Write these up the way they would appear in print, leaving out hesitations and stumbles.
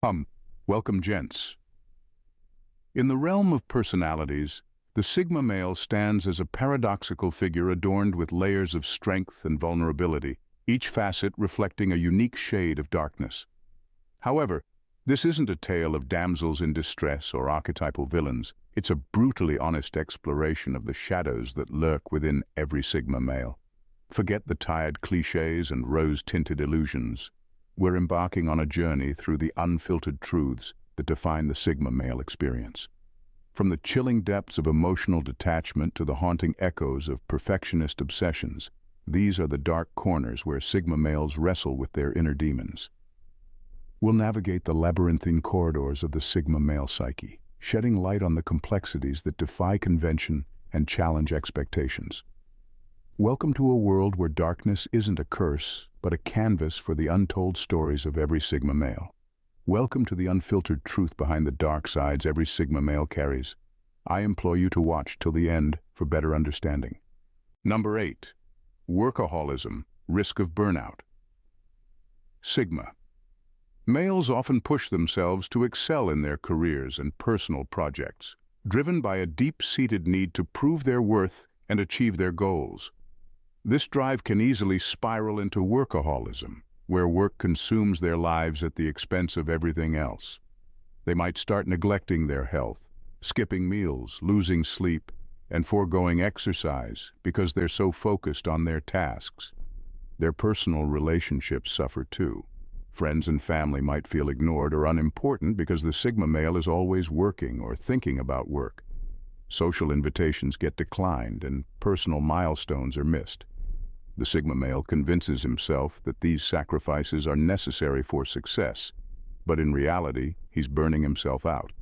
Hum, welcome, gents. In the realm of personalities, the Sigma male stands as a paradoxical figure adorned with layers of strength and vulnerability, each facet reflecting a unique shade of darkness. However, this isn't a tale of damsels in distress or archetypal villains. It's a brutally honest exploration of the shadows that lurk within every Sigma male. Forget the tired cliches and rose-tinted illusions. We're embarking on a journey through the unfiltered truths that define the Sigma male experience. From the chilling depths of emotional detachment to the haunting echoes of perfectionist obsessions, these are the dark corners where Sigma males wrestle with their inner demons. We'll navigate the labyrinthine corridors of the Sigma male psyche, shedding light on the complexities that defy convention and challenge expectations. Welcome to a world where darkness isn't a curse, but a canvas for the untold stories of every Sigma male. Welcome to the unfiltered truth behind the dark sides every Sigma male carries. I implore you to watch till the end for better understanding. Number 8. Workaholism, risk of burnout. Sigma. Males often push themselves to excel in their careers and personal projects, driven by a deep-seated need to prove their worth and achieve their goals. This drive can easily spiral into workaholism, where work consumes their lives at the expense of everything else. They might start neglecting their health, skipping meals, losing sleep, and foregoing exercise because they're so focused on their tasks. Their personal relationships suffer too. Friends and family might feel ignored or unimportant because the Sigma male is always working or thinking about work. Social invitations get declined and personal milestones are missed. The Sigma male convinces himself that these sacrifices are necessary for success, but in reality, he's burning himself out.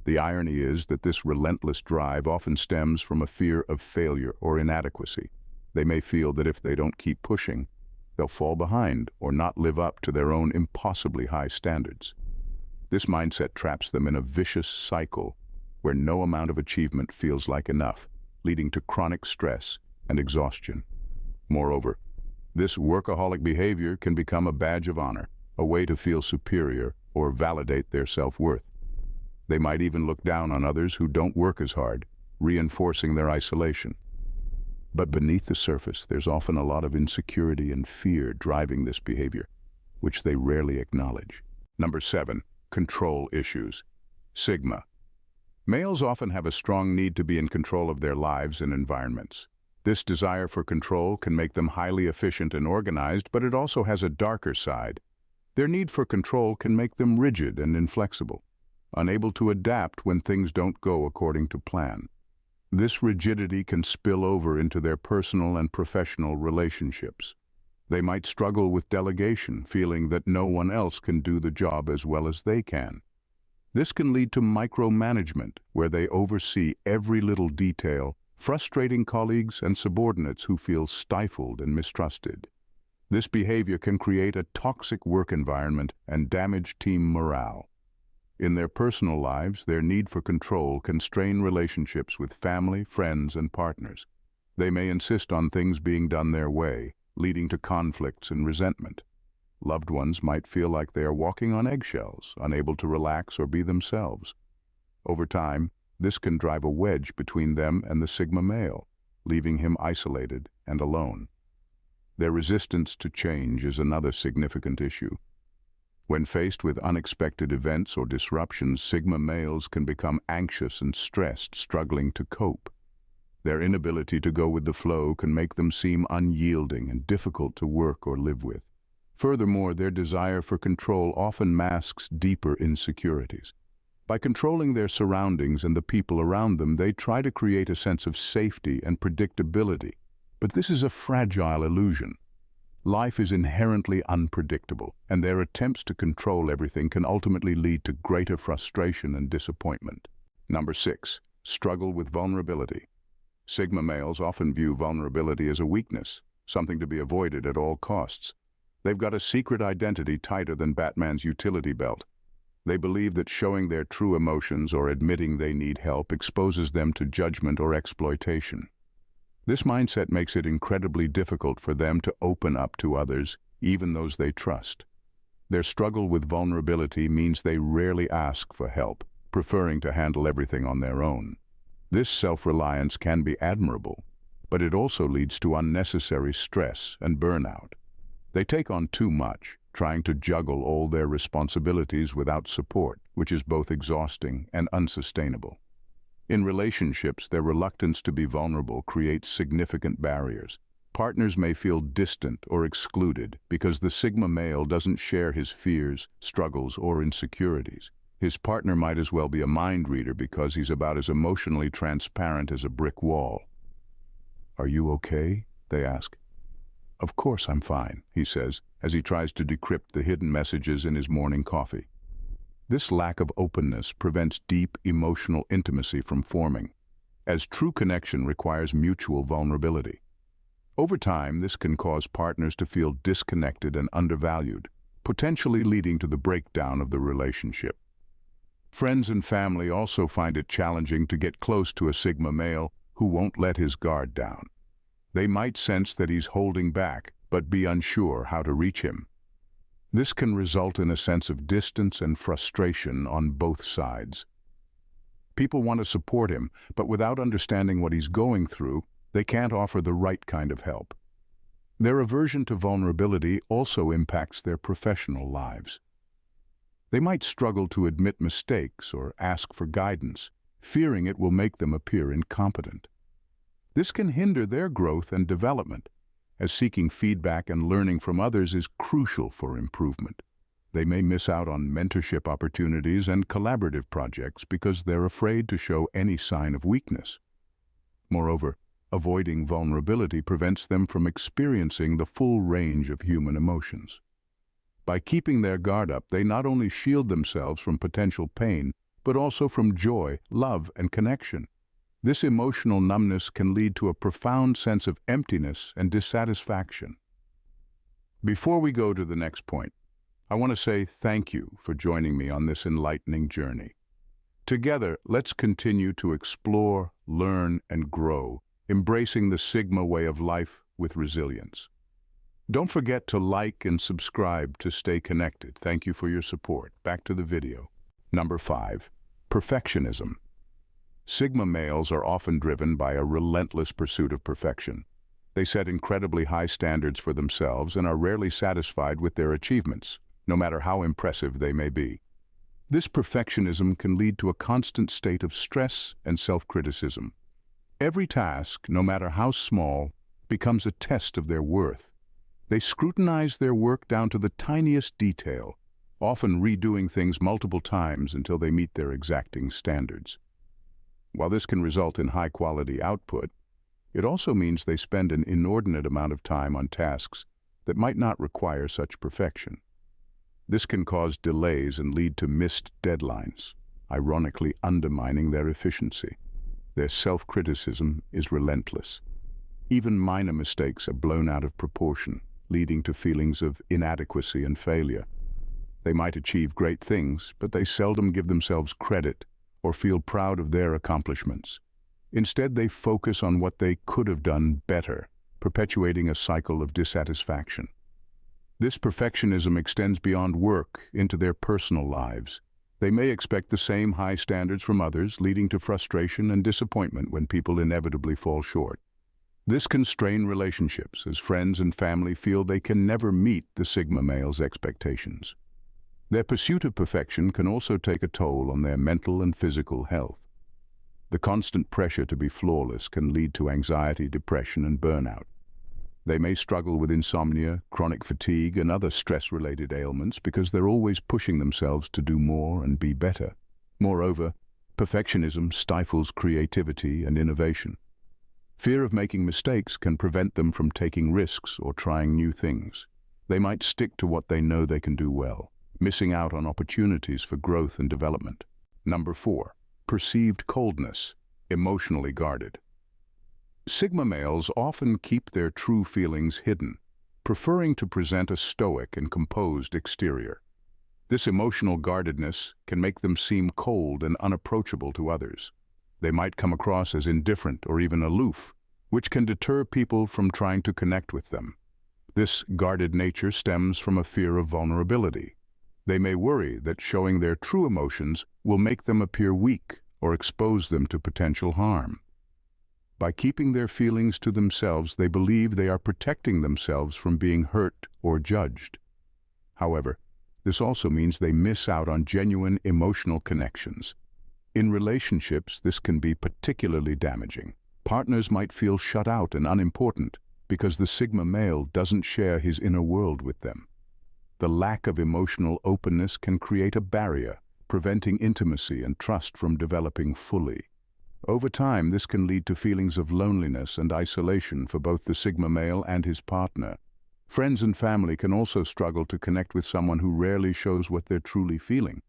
The irony is that this relentless drive often stems from a fear of failure or inadequacy. They may feel that if they don't keep pushing, they'll fall behind or not live up to their own impossibly high standards. This mindset traps them in a vicious cycle where no amount of achievement feels like enough, leading to chronic stress and exhaustion. Moreover, this workaholic behavior can become a badge of honor, a way to feel superior or validate their self-worth. They might even look down on others who don't work as hard, reinforcing their isolation. But beneath the surface, there's often a lot of insecurity and fear driving this behavior, which they rarely acknowledge. Number 7. Control issues. Sigma. Males often have a strong need to be in control of their lives and environments. This desire for control can make them highly efficient and organized, but it also has a darker side. Their need for control can make them rigid and inflexible, unable to adapt when things don't go according to plan. This rigidity can spill over into their personal and professional relationships. They might struggle with delegation, feeling that no one else can do the job as well as they can. This can lead to micromanagement, where they oversee every little detail, frustrating colleagues and subordinates who feel stifled and mistrusted. This behavior can create a toxic work environment and damage team morale. In their personal lives, their need for control can strain relationships with family, friends, and partners. They may insist on things being done their way, leading to conflicts and resentment. Loved ones might feel like they are walking on eggshells, unable to relax or be themselves. Over time, this can drive a wedge between them and the Sigma male, leaving him isolated and alone. Their resistance to change is another significant issue. When faced with unexpected events or disruptions, Sigma males can become anxious and stressed, struggling to cope. Their inability to go with the flow can make them seem unyielding and difficult to work or live with. Furthermore, their desire for control often masks deeper insecurities. By controlling their surroundings and the people around them, they try to create a sense of safety and predictability. But this is a fragile illusion. Life is inherently unpredictable, and their attempts to control everything can ultimately lead to greater frustration and disappointment. Number 6. Struggle with vulnerability. Sigma males often view vulnerability as a weakness, something to be avoided at all costs. They've got a secret identity tighter than Batman's utility belt. They believe that showing their true emotions or admitting they need help exposes them to judgment or exploitation. This mindset makes it incredibly difficult for them to open up to others, even those they trust. Their struggle with vulnerability means they rarely ask for help, preferring to handle everything on their own. This self-reliance can be admirable, but it also leads to unnecessary stress and burnout. They take on too much, trying to juggle all their responsibilities without support, which is both exhausting and unsustainable. In relationships, their reluctance to be vulnerable creates significant barriers. Partners may feel distant or excluded because the Sigma male doesn't share his fears, struggles, or insecurities. His partner might as well be a mind reader because he's about as emotionally transparent as a brick wall. "Are you okay?" they ask. "Of course I'm fine," he says, as he tries to decrypt the hidden messages in his morning coffee. This lack of openness prevents deep emotional intimacy from forming, as true connection requires mutual vulnerability. Over time, this can cause partners to feel disconnected and undervalued, potentially leading to the breakdown of the relationship. Friends and family also find it challenging to get close to a Sigma male who won't let his guard down. They might sense that he's holding back, but be unsure how to reach him. This can result in a sense of distance and frustration on both sides. People want to support him, but without understanding what he's going through, they can't offer the right kind of help. Their aversion to vulnerability also impacts their professional lives. They might struggle to admit mistakes or ask for guidance, fearing it will make them appear incompetent. This can hinder their growth and development, as seeking feedback and learning from others is crucial for improvement. They may miss out on mentorship opportunities and collaborative projects because they're afraid to show any sign of weakness. Moreover, avoiding vulnerability prevents them from experiencing the full range of human emotions. By keeping their guard up, they not only shield themselves from potential pain, but also from joy, love, and connection. This emotional numbness can lead to a profound sense of emptiness and dissatisfaction. Before we go to the next point, I want to say thank you for joining me on this enlightening journey. Together, let's continue to explore, learn, and grow, embracing the Sigma way of life with resilience. Don't forget to like and subscribe to stay connected. Thank you for your support. Back to the video. Number 5. Perfectionism. Sigma males are often driven by a relentless pursuit of perfection. They set incredibly high standards for themselves and are rarely satisfied with their achievements, no matter how impressive they may be. This perfectionism can lead to a constant state of stress and self-criticism. Every task, no matter how small, becomes a test of their worth. They scrutinize their work down to the tiniest detail, often redoing things multiple times until they meet their exacting standards. While this can result in high-quality output, it also means they spend an inordinate amount of time on tasks that might not require such perfection. This can cause delays and lead to missed deadlines, ironically undermining their efficiency. Their self-criticism is relentless. Even minor mistakes are blown out of proportion, leading to feelings of inadequacy and failure. They might achieve great things, but they seldom give themselves credit or feel proud of their accomplishments. Instead, they focus on what they could have done better, perpetuating a cycle of dissatisfaction. This perfectionism extends beyond work into their personal lives. They may expect the same high standards from others, leading to frustration and disappointment when people inevitably fall short. This can strain relationships, as friends and family feel they can never meet the Sigma male's expectations. Their pursuit of perfection can also take a toll on their mental and physical health. The constant pressure to be flawless can lead to anxiety, depression, and burnout. They may struggle with insomnia, chronic fatigue, and other stress-related ailments because they're always pushing themselves to do more and be better. Moreover, perfectionism stifles creativity and innovation. Fear of making mistakes can prevent them from taking risks or trying new things. They might stick to what they know they can do well, missing out on opportunities for growth and development. Number 4. Perceived coldness, emotionally guarded. Sigma males often keep their true feelings hidden, preferring to present a stoic and composed exterior. This emotional guardedness can make them seem cold and unapproachable to others. They might come across as indifferent or even aloof, which can deter people from trying to connect with them. This guarded nature stems from a fear of vulnerability, They may worry that showing their true emotions will make them appear weak or expose them to potential harm. By keeping their feelings to themselves, they believe they are protecting themselves from being hurt or judged. However, this also means they miss out on genuine emotional connections. In relationships, this can be particularly damaging. Partners might feel shut out and unimportant because the Sigma male doesn't share his inner world with them. The lack of emotional openness can create a barrier, preventing intimacy and trust from developing fully. Over time, this can lead to feelings of loneliness and isolation for both the Sigma male and his partner. Friends and family can also struggle to connect with someone who rarely shows what they're truly feeling.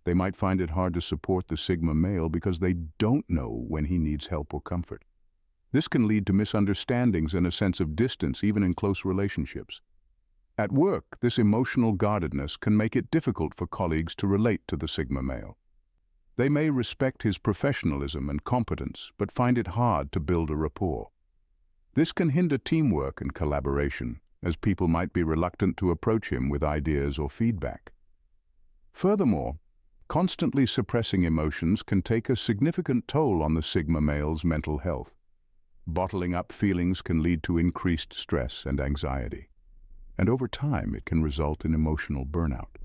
They might find it hard to support the Sigma male because they don't know when he needs help or comfort. This can lead to misunderstandings and a sense of distance, even in close relationships. At work, this emotional guardedness can make it difficult for colleagues to relate to the Sigma male. They may respect his professionalism and competence, but find it hard to build a rapport. This can hinder teamwork and collaboration, as people might be reluctant to approach him with ideas or feedback. Furthermore, constantly suppressing emotions can take a significant toll on the Sigma male's mental health. Bottling up feelings can lead to increased stress and anxiety, and over time it can result in emotional burnout.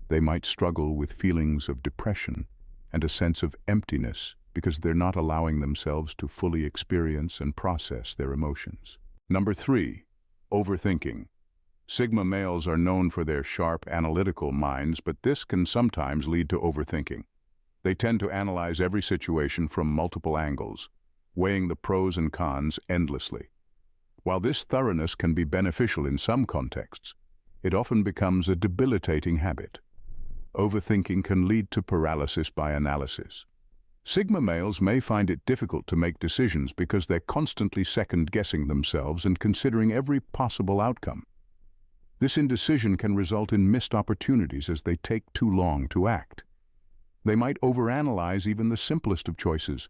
They might struggle with feelings of depression and a sense of emptiness because they're not allowing themselves to fully experience and process their emotions. Number 3, overthinking. Sigma males are known for their sharp, analytical minds, but this can sometimes lead to overthinking. They tend to analyze every situation from multiple angles, weighing the pros and cons endlessly. While this thoroughness can be beneficial in some contexts, it often becomes a debilitating habit. Overthinking can lead to paralysis by analysis. Sigma males may find it difficult to make decisions because they're constantly second-guessing themselves and considering every possible outcome. This indecision can result in missed opportunities as they take too long to act. They might overanalyze even the simplest of choices,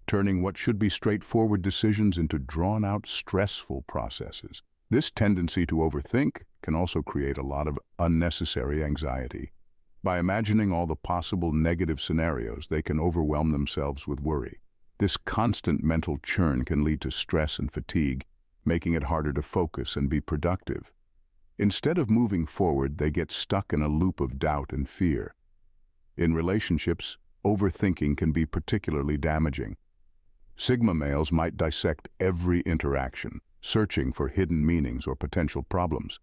turning what should be straightforward decisions into drawn-out, stressful processes. This tendency to overthink can also create a lot of unnecessary anxiety. By imagining all the possible negative scenarios, they can overwhelm themselves with worry. This constant mental churn can lead to stress and fatigue, making it harder to focus and be productive. Instead of moving forward, they get stuck in a loop of doubt and fear. In relationships, overthinking can be particularly damaging. Sigma males might dissect every interaction, searching for hidden meanings or potential problems.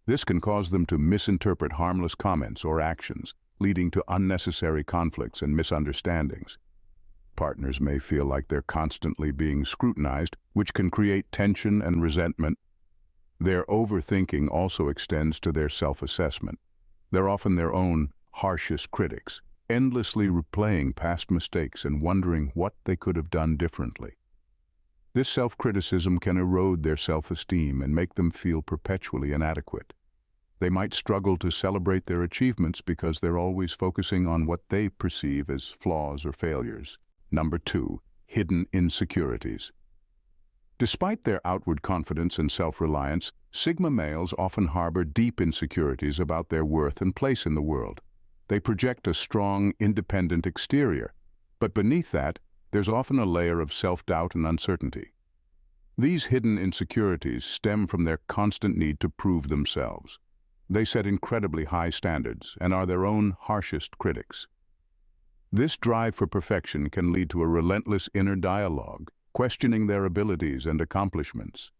This can cause them to misinterpret harmless comments or actions, leading to unnecessary conflicts and misunderstandings. Partners may feel like they're constantly being scrutinized, which can create tension and resentment. Their overthinking also extends to their self-assessment. They're often their own harshest critics, endlessly replaying past mistakes and wondering what they could have done differently. This self-criticism can erode their self-esteem and make them feel perpetually inadequate. They might struggle to celebrate their achievements because they're always focusing on what they perceive as flaws or failures. Number 2, hidden insecurities. Despite their outward confidence and self-reliance, Sigma males often harbor deep insecurities about their worth and place in the world. They project a strong, independent exterior, but beneath that, there's often a layer of self-doubt and uncertainty. These hidden insecurities stem from their constant need to prove themselves. They set incredibly high standards and are their own harshest critics. This drive for perfection can lead to a relentless inner dialogue, questioning their abilities and accomplishments.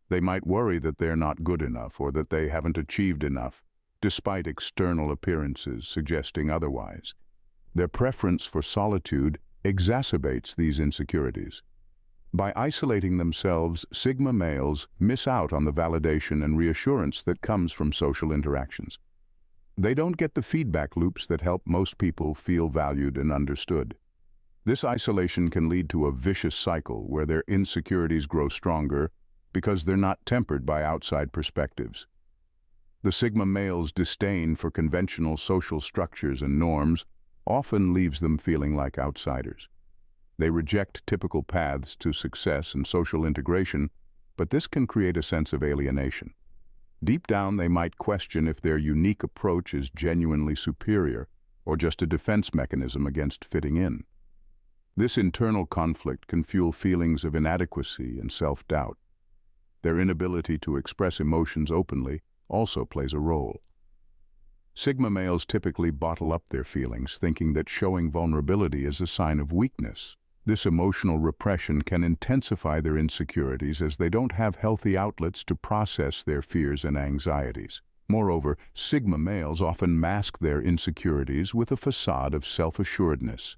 They might worry that they're not good enough or that they haven't achieved enough, despite external appearances suggesting otherwise. Their preference for solitude exacerbates these insecurities. By isolating themselves, Sigma males miss out on the validation and reassurance that comes from social interactions. They don't get the feedback loops that help most people feel valued and understood. This isolation can lead to a vicious cycle where their insecurities grow stronger because they're not tempered by outside perspectives. The Sigma male's disdain for conventional social structures and norms often leaves them feeling like outsiders. They reject typical paths to success and social integration, but this can create a sense of alienation. Deep down, they might question if their unique approach is genuinely superior or just a defense mechanism against fitting in. This internal conflict can fuel feelings of inadequacy and self-doubt. Their inability to express emotions openly also plays a role. Sigma males typically bottle up their feelings, thinking that showing vulnerability is a sign of weakness. This emotional repression can intensify their insecurities as they don't have healthy outlets to process their fears and anxieties. Moreover, Sigma males often mask their insecurities with a facade of self-assuredness.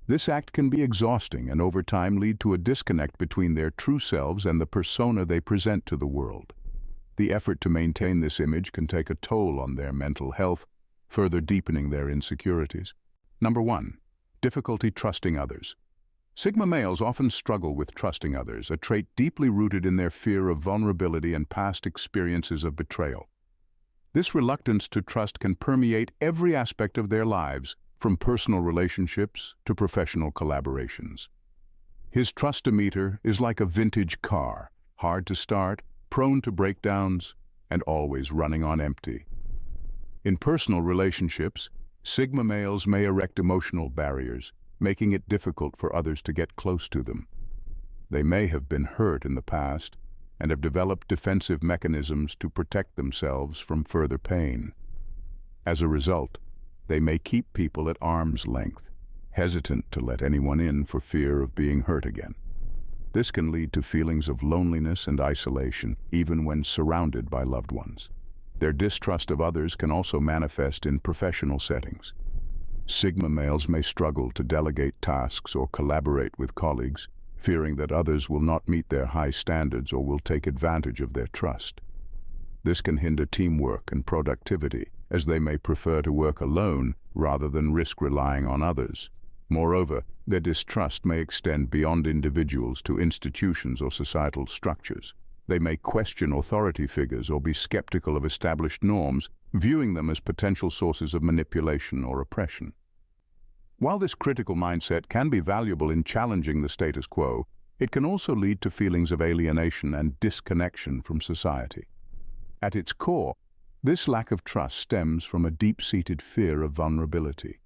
This act can be exhausting and over time lead to a disconnect between their true selves and the persona they present to the world. The effort to maintain this image can take a toll on their mental health, further deepening their insecurities. Number 1. Difficulty trusting others. Sigma males often struggle with trusting others, a trait deeply rooted in their fear of vulnerability and past experiences of betrayal. This reluctance to trust can permeate every aspect of their lives, from personal relationships to professional collaborations. His trust-o-meter is like a vintage car, hard to start, prone to breakdowns, and always running on empty. In personal relationships, Sigma males may erect emotional barriers, making it difficult for others to get close to them. They may have been hurt in the past and have developed defensive mechanisms to protect themselves from further pain. As a result, they may keep people at arm's length, hesitant to let anyone in for fear of being hurt again. This can lead to feelings of loneliness and isolation, even when surrounded by loved ones. Their distrust of others can also manifest in professional settings. Sigma males may struggle to delegate tasks or collaborate with colleagues, fearing that others will not meet their high standards or will take advantage of their trust. This can hinder teamwork and productivity, as they may prefer to work alone rather than risk relying on others. Moreover, their distrust may extend beyond individuals to institutions or societal structures. They may question authority figures or be skeptical of established norms, viewing them as potential sources of manipulation or oppression. While this critical mindset can be valuable in challenging the status quo, it can also lead to feelings of alienation and disconnection from society. At its core, this lack of trust stems from a deep-seated fear of vulnerability.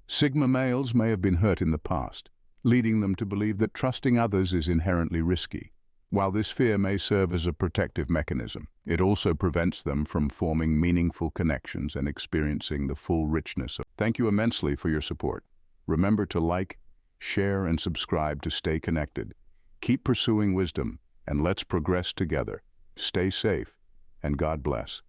Sigma males may have been hurt in the past, leading them to believe that trusting others is inherently risky. While this fear may serve as a protective mechanism, it also prevents them from forming meaningful connections and experiencing the full richness of. Thank you immensely for your support. Remember to like, share, and subscribe to stay connected. Keep pursuing wisdom, and let's progress together. Stay safe, and God bless.